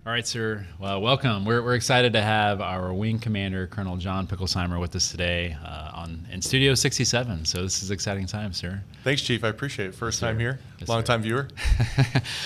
All right, sir. Well, welcome. We're excited to have our wing commander, Colonel John Picklesimer, with us today in Studio 67. So this is exciting time, sir. Thanks, Chief. I appreciate it. First time here, Yes, long sir. time viewer.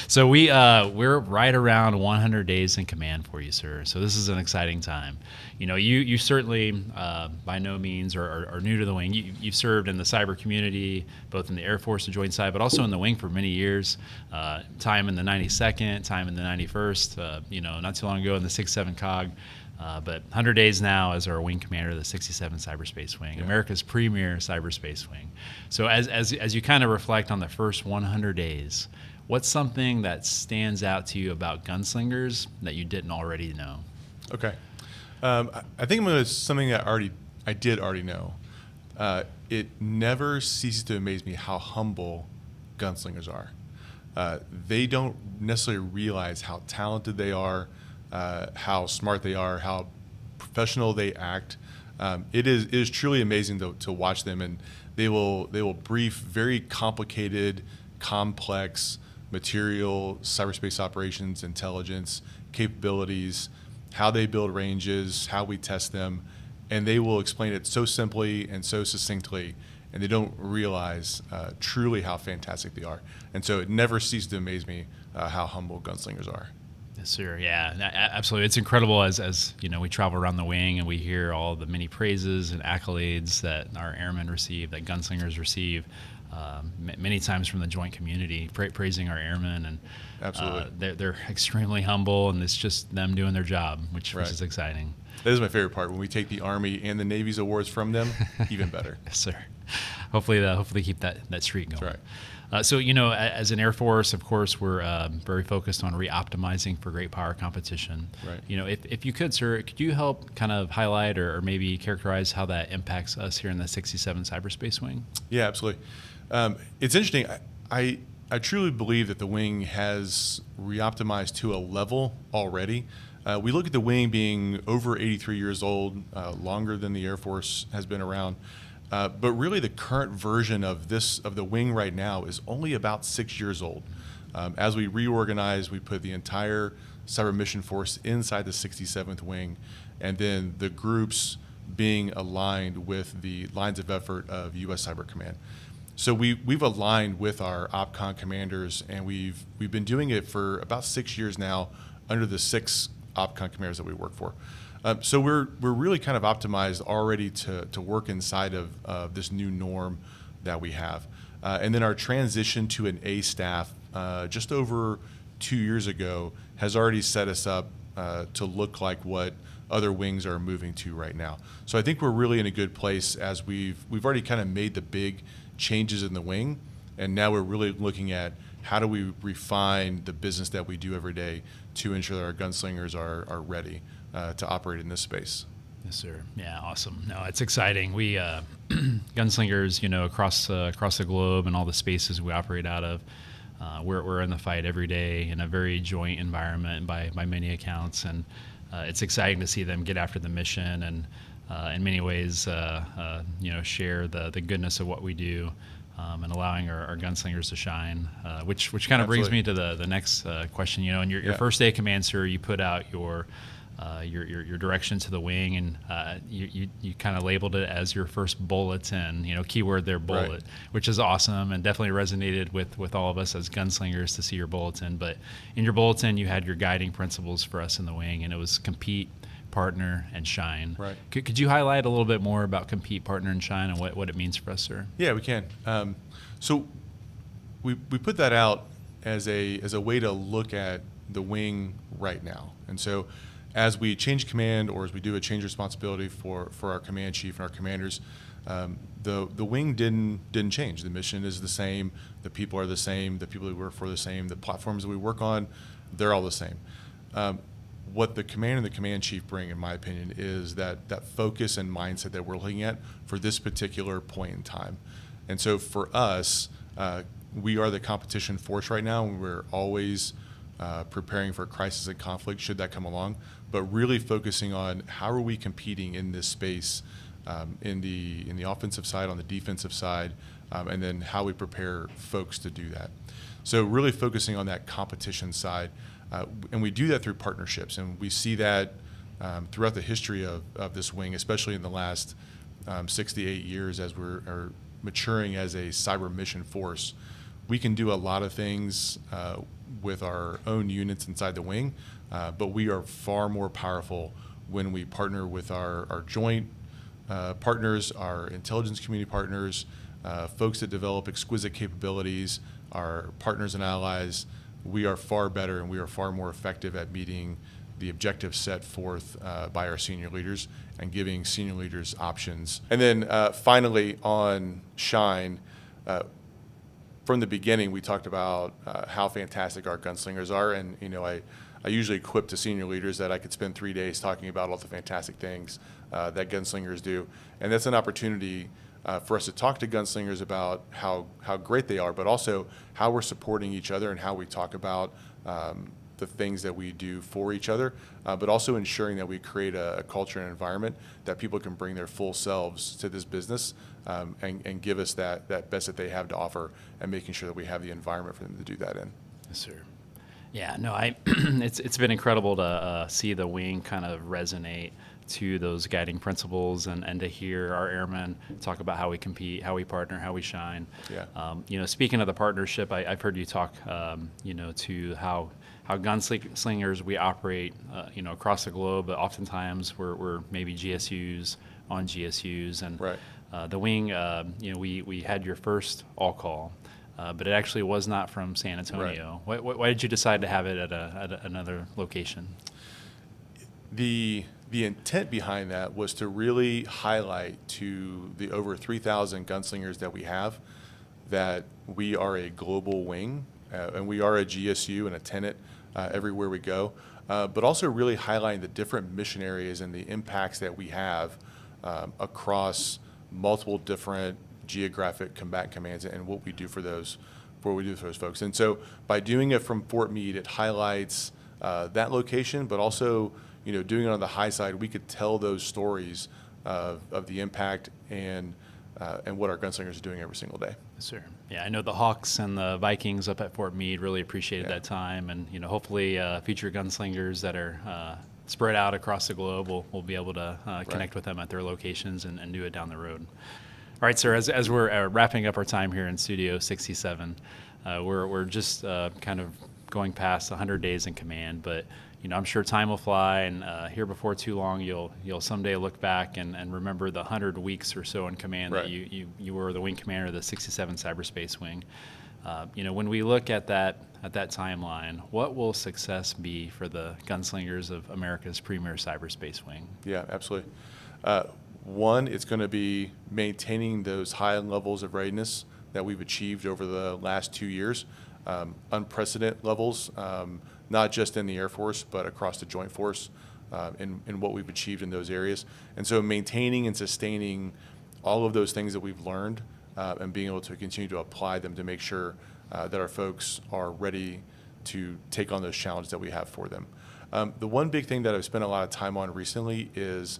So we're right around 100 days in command for you, sir. So this is an exciting time. You know, you certainly by no means are new to the wing. You've served in the cyber community, both in the Air Force, the Joint Side, but also in the wing for many years. Time in the 92nd, time in the 91st. Not too long ago in the 6-7 COG. But 100 days now as our wing commander of the 67 Cyberspace Wing, America's premier cyberspace wing. So as you kind of reflect on the first 100 days, what's something that stands out to you about gunslingers that you didn't already know? Okay. I think I'm going to something that I did already know. It never ceases to amaze me how humble gunslingers are. They don't necessarily realize how talented they are, how smart they are, how professional they act. It is truly amazing to watch them, and they will brief very complicated, complex material, cyberspace operations, intelligence, capabilities, how they build ranges, how we test them, and they will explain it so simply and so succinctly, and they don't realize truly how fantastic they are. And so it never ceases to amaze me how humble gunslingers are. Yes, sir. Yeah, absolutely. It's incredible as you know, we travel around the wing and we hear all the many praises and accolades that our airmen receive, that gunslingers receive, many times from the joint community, praising our airmen. And absolutely, they're extremely humble, and it's just them doing their job, which is exciting. That is my favorite part. When we take the Army and the Navy's awards from them, even better. Yes, sir. Hopefully keep that streak going. That's right. So, as an Air Force, of course, we're very focused on re-optimizing for great power competition. Right. If you could, sir, could you help kind of highlight or maybe characterize how that impacts us here in the 67 Cyberspace Wing? Yeah, absolutely. It's interesting. I truly believe that the wing has re-optimized to a level already. We look at the wing being over 83 years old, longer than the Air Force has been around. But really, the current version of the wing right now is only about 6 years old. As we reorganize, we put the entire cyber mission force inside the 67th wing, and then the groups being aligned with the lines of effort of U.S. Cyber Command. So we've aligned with our OPCON commanders, and we've been doing it for about 6 years now under the 6 OPCON commanders that we work for. So we're really kind of optimized already to work inside of this new norm that we have. And then our transition to an A staff just over 2 years ago has already set us up to look like what other wings are moving to right now. So I think we're really in a good place as we've already kind of made the big changes in the wing, and now we're really looking at how do we refine the business that we do every day to ensure that our gunslingers are ready to operate in this space. Yes, sir. Yeah, awesome. No, it's exciting. We gunslingers, across the globe and all the spaces we operate out of, we're in the fight every day in a very joint environment by many accounts, and it's exciting to see them get after the mission and in many ways, share the goodness of what we do. And allowing our gunslingers to shine, which kind of brings me to the next question. In your first day of command, sir, you put out your direction to the wing, and you kind of labeled it as your first bulletin. Keyword there, bullet, right, which is awesome and definitely resonated with all of us as gunslingers to see your bulletin. But in your bulletin, you had your guiding principles for us in the wing, and it was compete, partner, and shine. Right. Could you highlight a little bit more about compete, partner, and shine and what it means for us, sir? Yeah, we can. So we put that out as a way to look at the wing right now. And so as we change command, or as we do a change responsibility for our command chief and our commanders, the wing didn't change. The mission is the same. The people are the same. The people we work for are the same. The platforms that we work on, they're all the same. What the command and the command chief bring, in my opinion, is that focus and mindset that we're looking at for this particular point in time. And so for us, we are the competition force right now, and we're always preparing for crisis and conflict should that come along, but really focusing on how are we competing in this space, in the offensive side, on the defensive side, and then how we prepare folks to do that. So really focusing on that competition side. And we do that through partnerships, and we see that throughout the history of this wing, especially in the last 6 to 8 years as we're maturing as a cyber mission force. We can do a lot of things with our own units inside the wing, but we are far more powerful when we partner with our joint partners, our intelligence community partners, folks that develop exquisite capabilities, our partners and allies. We are far better and we are far more effective at meeting the objectives set forth by our senior leaders and giving senior leaders options. And then finally on Shine, from the beginning we talked about how fantastic our gunslingers are, and I usually quip to senior leaders that I could spend 3 days talking about all the fantastic things that gunslingers do, and that's an opportunity for us to talk to gunslingers about how great they are, but also how we're supporting each other and how we talk about the things that we do for each other, but also ensuring that we create a culture and environment that people can bring their full selves to this business and give us that best that they have to offer, and making sure that we have the environment for them to do that in. Yes, sir. Yeah, no, it's been incredible to see the wing kind of resonate to those guiding principles, and to hear our airmen talk about how we compete, how we partner, how we shine. Yeah. Speaking of the partnership, I've heard you talk, to how gunslingers we operate, across the globe. But oftentimes we're maybe GSUs on GSUs, and Right. The wing, we had your first all call. But it actually was not from San Antonio. Right. Why did you decide to have it at another location? The intent behind that was to really highlight to the over 3,000 gunslingers that we have that we are a global wing, and we are a GSU and a tenant everywhere we go, but also really highlighting the different mission areas and the impacts that we have across multiple different geographic combat commands, and what we do for those folks. And so by doing it from Fort Meade, it highlights that location, but also doing it on the high side, we could tell those stories of the impact and what our gunslingers are doing every single day. Yes, sir. Yeah, I know the Hawks and the Vikings up at Fort Meade really appreciated Yeah. that time, and hopefully future gunslingers that are spread out across the globe will be able to connect with them at their locations and do it down the road. All right, sir, as we're wrapping up our time here in Studio 67, we're just kind of going past 100 days in command, but I'm sure time will fly, and here before too long you'll someday look back and remember the 100 weeks or so in command Right. that you were the wing commander of the 67 Cyberspace Wing. When we look at that timeline, what will success be for the gunslingers of America's premier cyberspace wing? Yeah, absolutely. One, it's going to be maintaining those high levels of readiness that we've achieved over the last 2 years, unprecedented levels, not just in the Air Force, but across the Joint Force, in what we've achieved in those areas. And so maintaining and sustaining all of those things that we've learned, and being able to continue to apply them to make sure that our folks are ready to take on those challenges that we have for them. The one big thing that I've spent a lot of time on recently is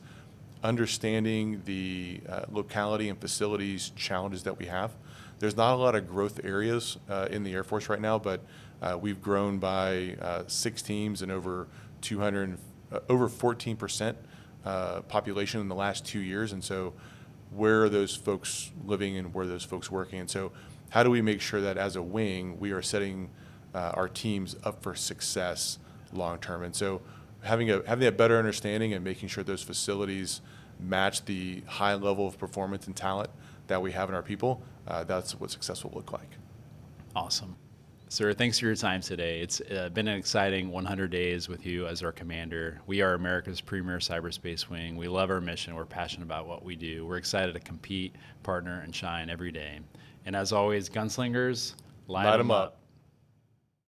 understanding the locality and facilities challenges that we have. There's not a lot of growth areas in the Air Force right now, but we've grown by 6 teams and over 14% population in the last 2 years. And so where are those folks living and where are those folks working? And so how do we make sure that as a wing we are setting our teams up for success long term? And so having a better understanding and making sure those facilities match the high level of performance and talent that we have in our people, that's what success will look like. Awesome. Sir, thanks for your time today. It's been an exciting 100 days with you as our commander. We are America's premier cyberspace wing. We love our mission. We're passionate about what we do. We're excited to compete, partner, and shine every day. And as always, gunslingers, light 'em up.